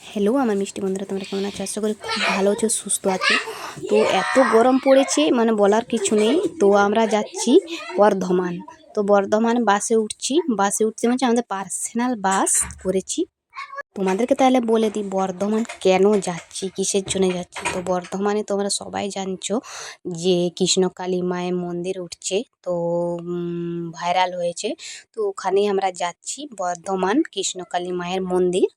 Hello আমার মিষ্টি বন্ধুরা, তোমরা কেমন আছো? আশা করি খুব ভালো আছো, সুস্থ আছো। তো এত গরম পড়েছে মানে বলার কিছু নেই। তো আমরা যাচ্ছি বর্ধমান। তো বর্ধমান বাসে উঠছি, মানে আমাদের পার্সোনাল বাস করেছি। তোমাদেরকে তাহলে বলে দিই বর্ধমান কেন যাচ্ছি, কিসের জন্য যাচ্ছি। তো বর্ধমানে তোমরা সবাই জানছো যে কৃষ্ণকালী মায়ের মন্দির উঠছে, তো ভাইরাল হয়েছে। তো ওখানেই আমরা যাচ্ছি, বর্ধমান কৃষ্ণকালী মায়ের মন্দির।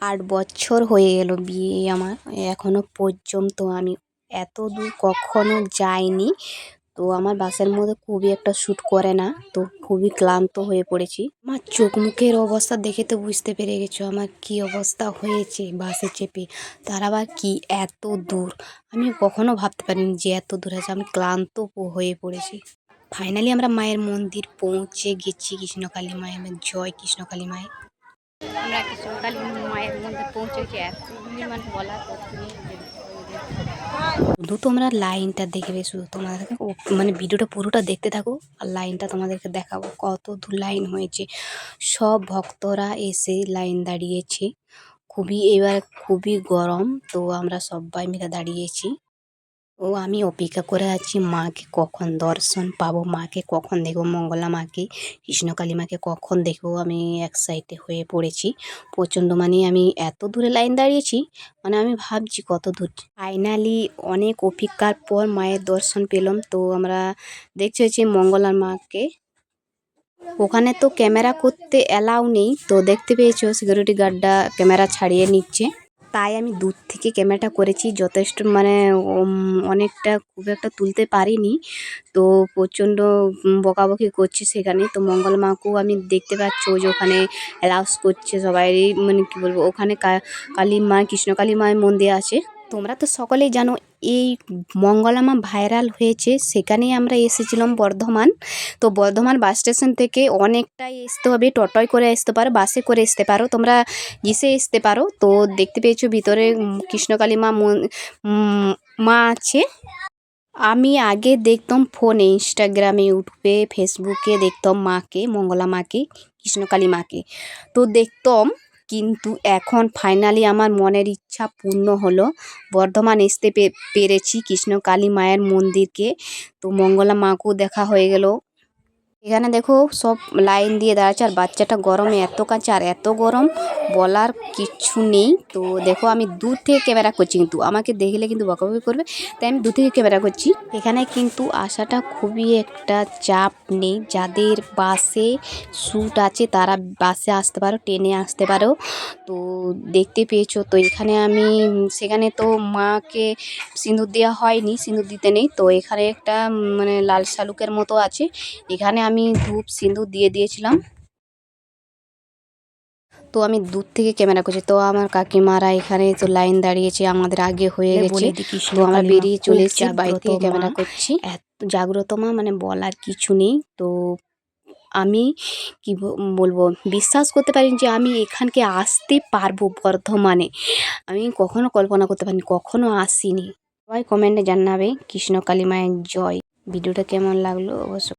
৮ বছর হয়ে গেল বিয়ে আমার, এখনো পর্যন্ত আমি এত দূর কখনো যাইনি। তো আমার বাসের মধ্যে খুবই একটা শ্যুট করে না, তো খুবই ক্লান্ত হয়ে পড়েছি। আমার চোখ মুখের অবস্থা দেখে তো বুঝতে পেরে গেছো আমার কি অবস্থা হয়েছে বাসে চেপে। তার আবার কি এত দূর, আমি কখনো ভাবতে পারিনি যে এত দূর আছে। আমি ক্লান্ত হয়ে পড়েছি। ফাইনালি আমরা মায়ের মন্দির পৌঁছে গেছি, কৃষ্ণকালী মায়ের জয় কৃষ্ণকালী মায়ের। আমরা কৃষ্ণকালী মায়ের মধ্যে পৌঁছেছি, এত ভিড় মানে বলার কথা নেই। শুধু তোমরা লাইনটা দেখবে, শুধু তোমাদেরকে মানে ভিডিওটা পুরোটা দেখতে থাকো, আর লাইনটা তোমাদেরকে দেখাবো কত দূর লাইন হয়েছে। সব ভক্তরা এসে লাইন দাঁড়িয়েছে। এবার খুবই গরম, তো আমরা সবাই মিলে দাঁড়িয়েছি। আমি অপেক্ষা করে আছি মাকে কখন দর্শন পাবো, মাকে কখন দেখবো, মঙ্গলা মাকে, কৃষ্ণকালী মাকে কখন দেখবো। আমি এক্সাইটেড হয়ে পড়েছি প্রচণ্ড। মানে আমি এত দূরে লাইন দাঁড়িয়েছি, মানে আমি ভাবছি কত দূর। ফাইনালি অনেক অপেক্ষার পর মায়ের দর্শন পেলাম। তো আমরা দেখতে হয়েছি মঙ্গলা মাকে। ওখানে তো ক্যামেরা করতে অ্যালাউ নেই, তো দেখতে পেয়েছো সিকিউরিটি গার্ডরা ক্যামেরা ছাড়িয়ে নিচ্ছে। তাই আমি দূর থেকে ক্যামেরাটা করেছি, যথেষ্ট মানে অনেকটা খুব একটা তুলতে পারিনি। তো প্রচণ্ড বকাবকি করছে সেখানে। তো মঙ্গল মাকেও আমি দেখতে পাচ্ছি, ওই যে ওখানে অ্যালাউন্স করছে সবাই, মানে কি বলবো, ওখানে কালী মা, কৃষ্ণকালী মায়ের মন্দির আছে। তোমরা তো সকলেই জানো এই মঙ্গলা মা ভাইরাল হয়েছে, সেখানেই আমরা এসেছিলাম বর্ধমান। তো বর্ধমান বাস স্টেশন থেকে অনেকটাই আসতে হবে, টোটোয় করে আসতে পারো, বাসে করে আসতে পারো, তোমরা ইসে আসতে পারো। তো দেখতে পেয়েছো ভিতরে কৃষ্ণকালী মা আছে। আমি আগে দেখতাম ফোনে, ইনস্টাগ্রামে, ইউটিউবে, ফেসবুকে দেখতাম মাকে, মঙ্গলা মাকে, কৃষ্ণকালী মাকে তো দেখতাম। কিন্তু এখন ফাইনালি আমার মনের ইচ্ছা পূর্ণ হলো, বর্ধমান আসতে পেরেছি কৃষ্ণকালী মায়ের মন্দিরকে। তো মঙ্গলা মাকেও দেখা হয়ে গেল। এখানে দেখো সব লাইন দিয়ে দাঁড়াচ্ছে, আর বাচ্চাটা গরমে এত কাছে আর এত গরম বলার কিছু নেই। তো দেখো আমি দূর থেকে ক্যামেরা করছি, কিন্তু আমাকে দেখলে কিন্তু বকাবকি করবে, তাই আমি দূর থেকে ক্যামেরা করছি। এখানে কিন্তু আসাটা খুবই একটা চাপ নেই, যাদের বাসে শ্যুট আছে তারা বাসে আসতে পারো, ট্রেনে আসতে পারো। তো দেখতে পেয়েছো, তো এখানে আমি সেখানে তো মাকে সিঁদুর দেওয়া হয়নি, সিঁদুর দিতে নেই। তো এখানে একটা মানে লাল শালুকের মতো আছে, এখানে আমি ধূপ সিঁদুর দিয়ে দিয়েছিলাম। তো আমি দূর থেকে ক্যামেরা করছি। তো আমার কাকিমারা এখানে তো লাইন দাঁড়িয়েছে, আমাদের আগে হয়ে গেছে। তো আমরা বেরিয়ে চলে এসেছি, বাড়ি থেকে ক্যামেরা করছি। এত জাগ্রত মা মানে বলার কিছু নেই। তো আমি কি বলবো, বিশ্বাস করতে পারিনি যে আমি এখানকে আসতে পারবো বর্ধমানে। আমি কখনো কল্পনা করতে পারিনি, কখনো আসিনি। সবাই কমেন্টে জানাবে কৃষ্ণকালী মায়ের জয়। ভিডিওটা কেমন লাগলো অবশ্যই।